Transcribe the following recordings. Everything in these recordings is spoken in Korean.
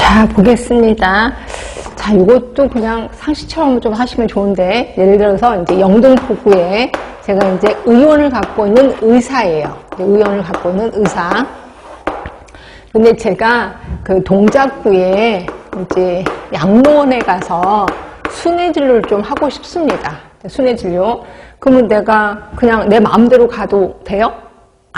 자, 보겠습니다. 자, 이것도 그냥 상식처럼 좀 하시면 좋은데, 예를 들어서 이제 영등포구에 제가 이제 의원을 갖고 있는 의사예요. 의원을 갖고 있는 의사. 근데 제가 그 동작구에 이제 양로원에 가서 순회진료를 좀 하고 싶습니다. 순회진료. 그러면 내가 그냥 내 마음대로 가도 돼요?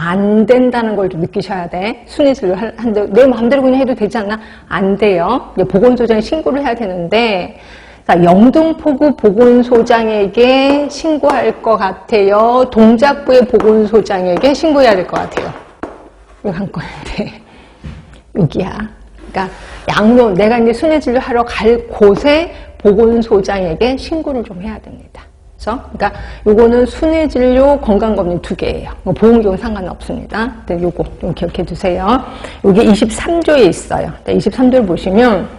안 된다는 걸 좀 느끼셔야 돼. 순회진료 하는데 내 마음대로 그냥 해도 되지 않나? 안 돼요. 보건소장에 신고를 해야 되는데, 자, 영등포구 보건소장에게 신고할 것 같아요? 동작구의 보건소장에게 신고해야 될 것 같아요? 이거 한 건데. 여기야. 그러니까 양로, 내가 이제 순회진료 하러 갈 곳에 보건소장에게 신고를 좀 해야 됩니다. 그렇죠? 그러니까 요거는 순회진료 건강검진 2개예요. 보험경우 상관없습니다. 근데 요거 좀 기억해 두세요. 요게 23조에 있어요. 23조를 보시면,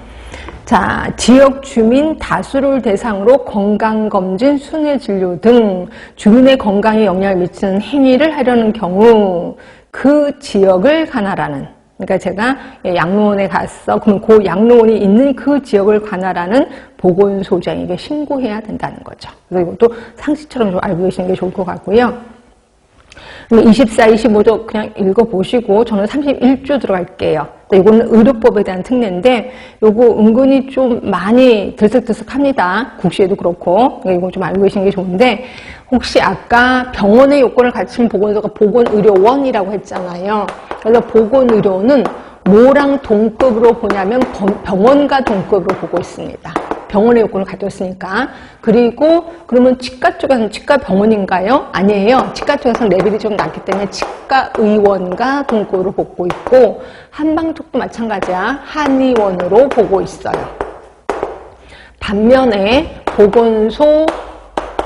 자, 지역 주민 다수를 대상으로 건강검진, 순회진료 등 주민의 건강에 영향을 미치는 행위를 하려는 경우 그 지역을 관할하는, 그러니까 제가 양로원에 갔어. 그럼 그 양로원이 있는 그 지역을 관할하는 보건소장에게 신고해야 된다는 거죠. 그래서 이것도 상식처럼 좀 알고 계시는 게 좋을 것 같고요. 그럼 24, 25조 그냥 읽어보시고 저는 31조 들어갈게요. 이거는 의료법에 대한 특례인데 요거 은근히 좀 많이 들썩들썩합니다. 국시에도 그렇고. 이거 좀 알고 계시는 게 좋은데, 혹시 아까 병원의 요건을 갖춘 보건소가 보건의료원이라고 했잖아요. 그래서 보건의료원은 뭐랑 동급으로 보냐면 병원과 동급으로 보고 있습니다. 병원의 요건을 가졌으니까. 그리고 그러면 치과 쪽에서는 치과 병원인가요? 아니에요. 치과 쪽에서는 레벨이 좀 낮기 때문에 치과의원과 동급으로 보고 있고, 한방 쪽도 마찬가지야. 한의원으로 보고 있어요. 반면에 보건소,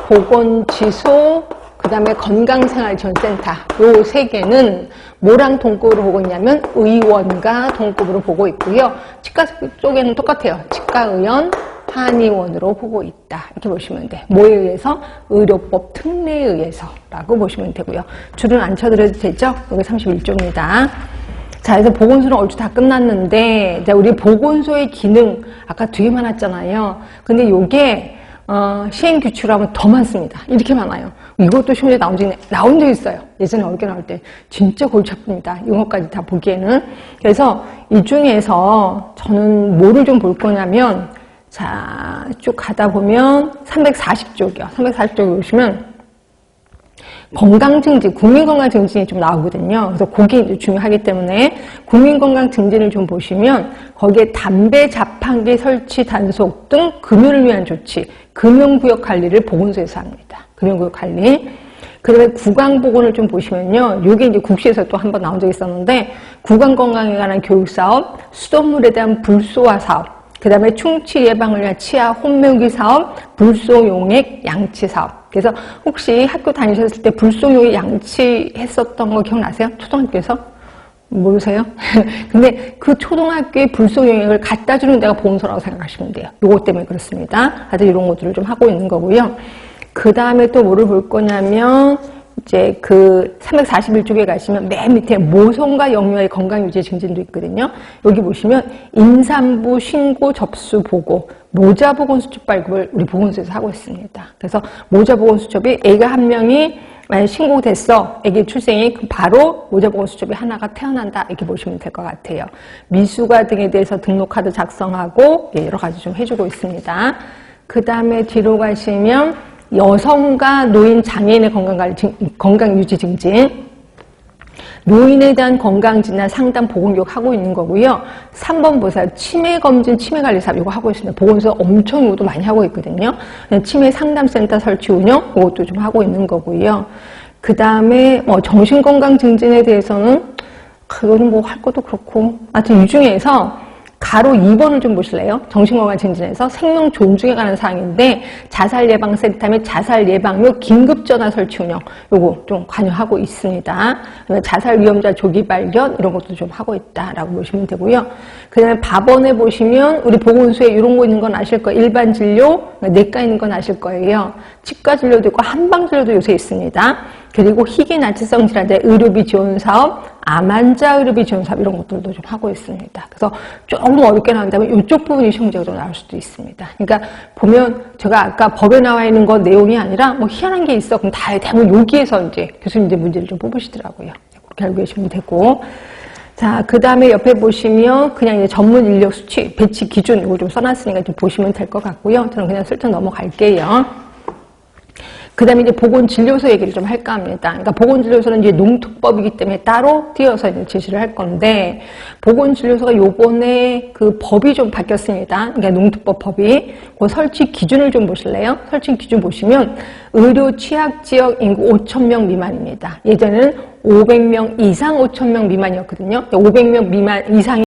보건지소, 그 다음에 건강생활지원센터 요 3개는 뭐랑 동급으로 보고 있냐면 의원과 동급으로 보고 있고요. 치과 쪽에는 똑같아요. 치과의원, 한의원으로 보고 있다. 이렇게 보시면 돼. 뭐에 의해서? 의료법 특례에 의해서라고 보시면 되고요. 줄은 안 쳐드려도 되죠? 여기 31조입니다. 자, 그래서 보건소는 얼추 다 끝났는데, 우리 보건소의 기능 아까 뒤에 많았잖아요. 근데 요게 시행규칙으로 하면 더 많습니다. 이렇게 많아요. 이것도 시험에 나온 적 있어요. 예전에 어렵게 나올 때. 진짜 골치 아픕니다. 이것까지 다 보기에는. 그래서 이 중에서 저는 뭐를 좀 볼 거냐면, 자, 쭉 가다 보면 340쪽이요. 340쪽 보시면 건강증진, 국민건강증진이 좀 나오거든요. 그래서 그게 중요하기 때문에 국민건강증진을 좀 보시면 거기에 담배 자판기 설치 단속 등 금연을 위한 조치, 금연구역 관리를 보건소에서 합니다. 금연구역 관리. 그 다음에 구강보건을 좀 보시면요. 이게 이제 국시에서 또 한 번 나온 적이 있었는데, 구강건강에 관한 교육사업, 수돗물에 대한 불소화 사업, 그 다음에 충치 예방을 위한 치아 혼명기 사업, 불소용액 양치 사업. 그래서 혹시 학교 다니셨을 때 불소용액 양치 했었던 거 기억나세요? 초등학교에서? 모르세요? 근데 그 초등학교에 불소용액을 갖다 주는 데가 보건소라고 생각하시면 돼요. 요거 때문에 그렇습니다. 하여튼 이런 것들을 좀 하고 있는 거고요. 그 다음에 또 뭐를 볼 거냐면, 이제 그 341쪽에 가시면 맨 밑에 모성과 영유아의 건강유지 증진도 있거든요. 여기 보시면 임산부 신고 접수 보고 모자보건 수첩 발급을 우리 보건소에서 하고 있습니다. 그래서 모자보건 수첩이 애가 한 명이 만약 신고됐어, 애기 출생이 바로 모자보건 수첩이 하나가 태어난다, 이렇게 보시면 될 것 같아요. 미수가 등에 대해서 등록카드 작성하고 여러 가지 좀 해주고 있습니다. 그 다음에 뒤로 가시면 여성과 노인, 장애인의 건강유지 증진, 노인에 대한 건강진단 상담 보건교육 하고 있는 거고요. 3번 보세요. 치매검진, 치매관리사업 이거 하고 있습니다. 보건소 엄청 이것도 많이 하고 있거든요. 치매상담센터 설치 운영 이것도 좀 하고 있는 거고요. 그 다음에 정신건강 증진에 대해서는 그거는 뭐 할 것도 그렇고, 하여튼 이 중에서 가로 2번을 좀 보실래요? 정신건강 증진에서 생명 존중에 관한 사항인데, 자살예방센터 및 자살예방 및 긴급전화 설치 운영 요거 좀 관여하고 있습니다. 자살 위험자 조기 발견 이런 것도 좀 하고 있다라고 보시면 되고요. 그 다음에 밥원에 보시면 우리 보건소에 이런 거 있는 건 아실 거예요. 일반 진료, 내과 있는 건 아실 거예요. 치과 진료도 있고 한방 진료도 요새 있습니다. 그리고 희귀 난치성 질환자 의료비 지원 사업, 암 환자 의료비 지원 사업 이런 것들도 좀 하고 있습니다. 그래서 조금 어렵게 나온다면 이쪽 부분이 시험적으로 나올 수도 있습니다. 그러니까 보면 제가 아까 법에 나와 있는 것 내용이 아니라 뭐 희한한 게 있어. 그럼 다 대부분 여기에서 이제 교수님 이제 문제를 좀 뽑으시더라고요. 그렇게 알고 계시면 되고. 자, 그 다음에 옆에 보시면 그냥 이제 전문 인력 수치, 배치 기준 이거 좀 써놨으니까 좀 보시면 될 것 같고요. 저는 그냥 슬쩍 넘어갈게요. 그 다음에 이제 보건진료소 얘기를 좀 할까 합니다. 그러니까 보건진료소는 이제 농특법이기 때문에 따로 띄어서 이제 제시를 할 건데, 보건진료소가 요번에 그 법이 좀 바뀌었습니다. 그러니까 농특법 법이. 그 설치 기준을 좀 보실래요? 설치 기준 보시면, 의료 취약지역 인구 5,000명 미만입니다. 예전에는 500명 이상 5,000명 미만이었거든요. 500명 미만 이상이